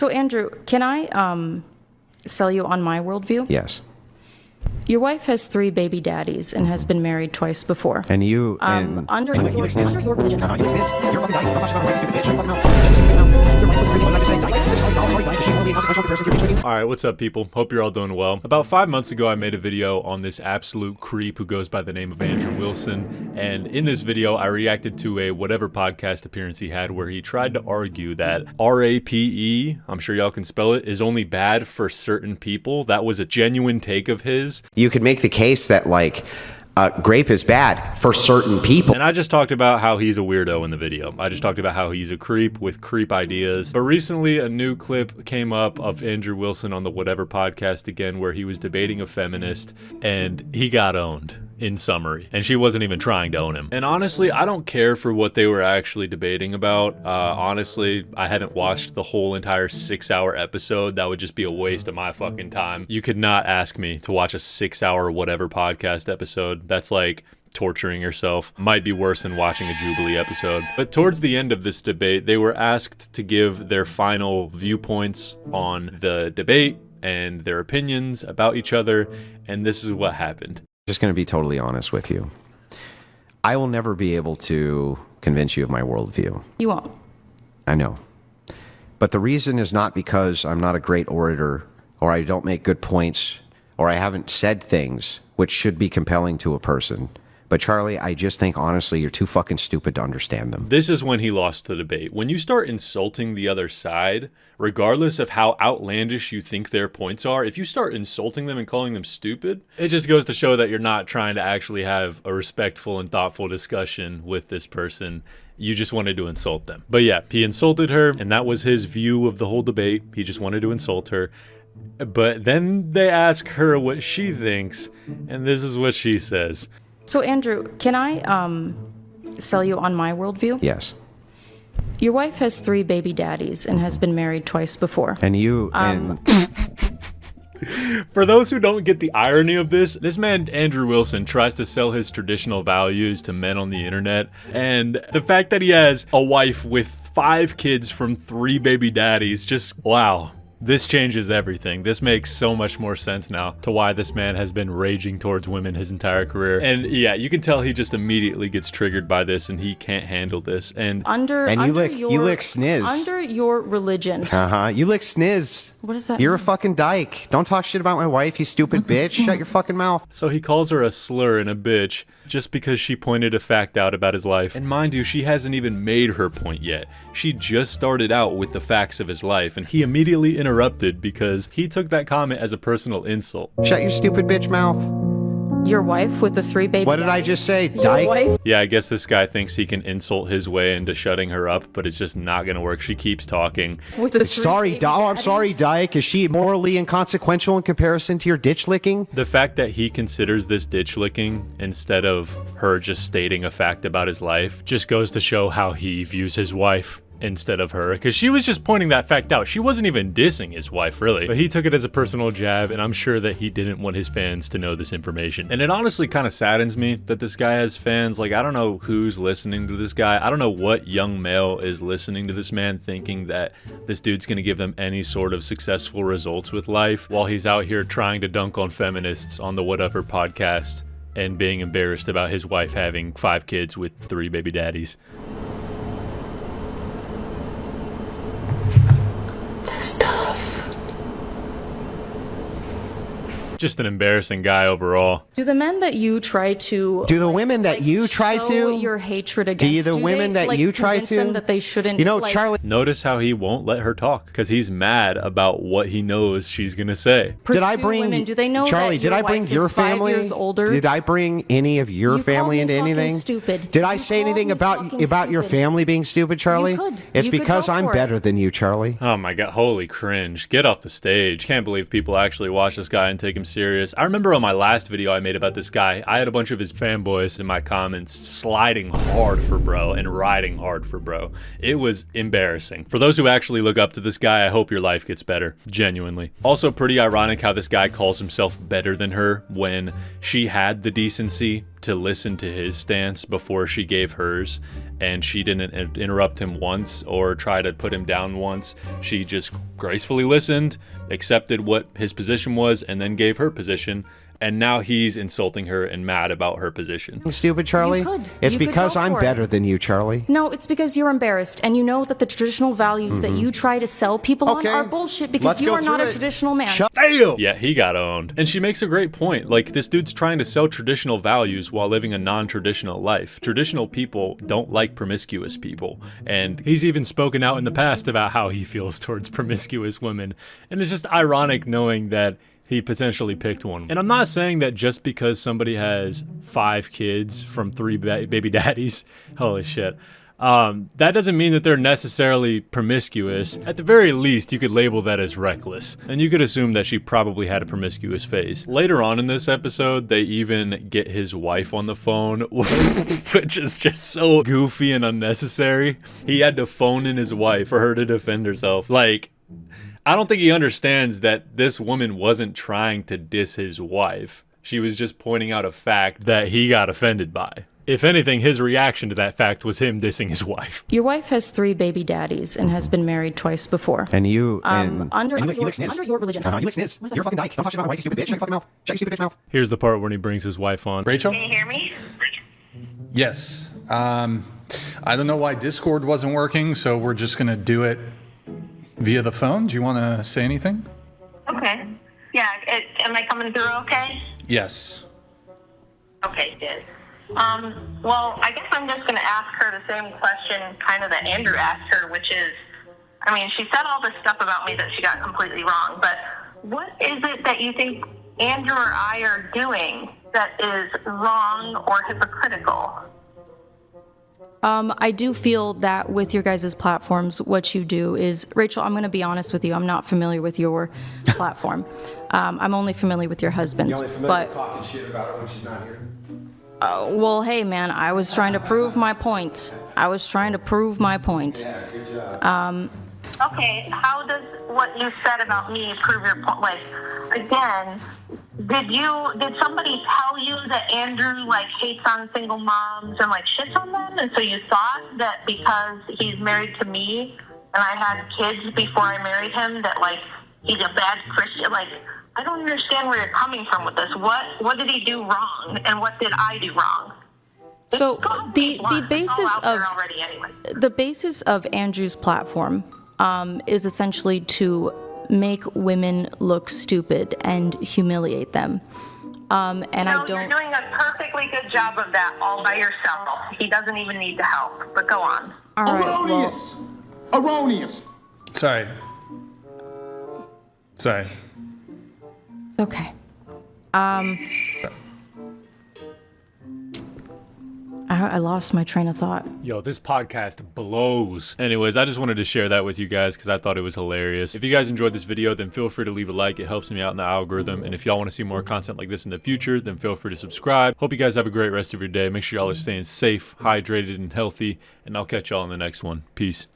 So Andrew, can I sell you on my worldview? Yes. Your wife has 3 baby daddies and has been married twice before. And you under your religion. You're a fucking dyke. Don't talk shit about my stupid bitch. You're fucking Alright, what's up people? Hope you're all doing well. About 5 months ago I made a video on this absolute creep who goes by the name of Andrew Wilson, and in this video I reacted to a whatever podcast appearance he had where he tried to argue that R-A-P-E, I'm sure y'all can spell it, is only bad for certain people. That was a genuine take of his. You could make the case that like grape is bad for certain people. And I just talked about how he's a weirdo in the video. I just talked about how he's a creep with creep ideas. But recently a new clip came up of Andrew Wilson on the Whatever podcast again where he was debating a feminist and he got owned, in summary. And she wasn't even trying to own him. And honestly, I don't care for what they were actually debating about. Honestly, I haven't watched the whole entire 6-hour episode. That would just be a waste of my fucking time. You could not ask me to watch a 6-hour Whatever podcast episode. That's like torturing yourself. Might be worse than watching a Jubilee episode. But towards the end of this debate, they were asked to give their final viewpoints on the debate and their opinions about each other, and this is what happened. Just going to be totally honest with you. I will never be able to convince you of my worldview. You won't. I know. But the reason is not because I'm not a great orator, or I don't make good points, or I haven't said things which should be compelling to a person. But Charlie, I just think honestly you're too fucking stupid to understand them. This is when he lost the debate. When you start insulting the other side, regardless of how outlandish you think their points are, if you start insulting them and calling them stupid, it just goes to show that you're not trying to actually have a respectful and thoughtful discussion with this person. You just wanted to insult them. But yeah, he insulted her, and that was his view of the whole debate. He just wanted to insult her. But then they ask her what she thinks, and this is what she says. So Andrew, can I sell you on my worldview? Yes. Your wife has 3 baby daddies and has been married twice before. And you For those who don't get the irony of this man Andrew Wilson tries to sell his traditional values to men on the internet, and the fact that he has a wife with 5 kids from 3 baby daddies, just wow. This changes everything. This makes so much more sense now to why this man has been raging towards women his entire career. And yeah, you can tell he just immediately gets triggered by this and he can't handle this. And you lick sniz. Under your religion. You lick sniz. What is that? You're a fucking dyke. Don't talk shit about my wife, you stupid bitch. Shut your fucking mouth. So he calls her a slur and a bitch just because she pointed a fact out about his life. And mind you, she hasn't even made her point yet. She just started out with the facts of his life, and he immediately interrupted because he took that comment as a personal insult. Shut your stupid bitch mouth. Your wife with the 3 baby What did I just say, dyke? Wife? Yeah, I guess this guy thinks he can insult his way into shutting her up, but it's just not gonna work. She keeps talking. With the I'm sorry, dyke. Is she morally inconsequential in comparison to your ditch licking? The fact that he considers this ditch licking instead of her just stating a fact about his life just goes to show how he views his wife instead of her, because she was just pointing that fact out. She wasn't even dissing his wife, really. But he took it as a personal jab, and I'm sure that he didn't want his fans to know this information. And it honestly kind of saddens me that this guy has fans. Like, I don't know who's listening to this guy. I don't know what young male is listening to this man thinking that this dude's gonna give them any sort of successful results with life while he's out here trying to dunk on feminists on the Whatever podcast and being embarrassed about his wife having 5 kids with 3 baby daddies. That's tough. Just an embarrassing guy overall. Do the men that you try to... Do the women that you try to... your hatred against... Do the women that you try to... them that they shouldn't... You know, Charlie... Notice how he won't let her talk because he's mad about what he knows she's gonna say. Did I bring... Women. Do they know Charlie, that did I bring your family... 5 years older? Did I bring any of your family into anything? Stupid. Did I say anything about your family being stupid, Charlie? You could. It's You could because go I'm for it. better than you, Charlie. Oh my god, holy cringe. Get off the stage. Can't believe people actually watch this guy and take him serious. I remember on my last video I made about this guy, I had a bunch of his fanboys in my comments sliding hard for bro and riding hard for bro. It was embarrassing. For those who actually look up to this guy, I hope your life gets better. Genuinely. Also pretty ironic how this guy calls himself better than her when she had the decency to listen to his stance before she gave hers, and she didn't interrupt him once or try to put him down once. She just gracefully listened, accepted what his position was, and then gave her position. And now he's insulting her and mad about her position. Stupid, Charlie. You could. It's You could because go I'm for it. better than you, Charlie. No, it's because you're embarrassed, and you know that the traditional values that you try to sell people Okay. on are bullshit because Let's you go are not through a it. traditional man. Damn! Yeah, he got owned. And she makes a great point. Like, this dude's trying to sell traditional values while living a non-traditional life. Traditional people don't like promiscuous people. And he's even spoken out in the past about how he feels towards promiscuous women. And it's just ironic knowing that he potentially picked one. And I'm not saying that just because somebody has 5 kids from 3 baby daddies, holy shit, that doesn't mean that they're necessarily promiscuous. At the very least, you could label that as reckless. And you could assume that she probably had a promiscuous phase. Later on in this episode, they even get his wife on the phone, which is just so goofy and unnecessary. He had to phone in his wife for her to defend herself. Like, I don't think he understands that this woman wasn't trying to diss his wife. She was just pointing out a fact that he got offended by. If anything, his reaction to that fact was him dissing his wife. Your wife has 3 baby daddies and has been married twice before. And you, Under you your lick sniz. under your religion. You lick sniz. You're a fucking dyke. Don't talk shit about my wife, you stupid bitch. Shut your fucking mouth. Shut your stupid bitch mouth. Here's the part when he brings his wife on. Rachel? Can you hear me? Yes. I don't know why Discord wasn't working, so we're just going to do it via the phone. Do you want to say anything? Okay. Yeah, am I coming through okay? Yes. Okay, good. Well, I guess I'm just going to ask her the same question kind of that Andrew asked her, which is, I mean, she said all this stuff about me that she got completely wrong, but what is it that you think Andrew or I are doing that is wrong or hypocritical? I do feel that with your guys' platforms, what you do is, Rachel, I'm going to be honest with you. I'm not familiar with your platform. I'm only familiar with your husband's. But talking shit about her when she's not here. well, hey, man, I was trying to prove my point. Yeah, good job. Okay, how does what you said about me prove your point? Like, again, did somebody tell you that Andrew, like, hates on single moms and, like, shits on them? And so you thought that because he's married to me and I had kids before I married him that, like, he's a bad Christian? Like, I don't understand where you're coming from with this. What did he do wrong and what did I do wrong? So the The basis of Andrew's platform is essentially to make women look stupid and humiliate them. And I don't. You're doing a perfectly good job of that all by yourself. He doesn't even need the help. But go on. All right. Erroneous. Erroneous. Sorry. It's okay. I lost my train of thought. Yo, this podcast blows. Anyways, I just wanted to share that with you guys because I thought it was hilarious. If you guys enjoyed this video, then feel free to leave a like. It helps me out in the algorithm. And if y'all want to see more content like this in the future, then feel free to subscribe. Hope you guys have a great rest of your day. Make sure y'all are staying safe, hydrated, and healthy. And I'll catch y'all in the next one. Peace.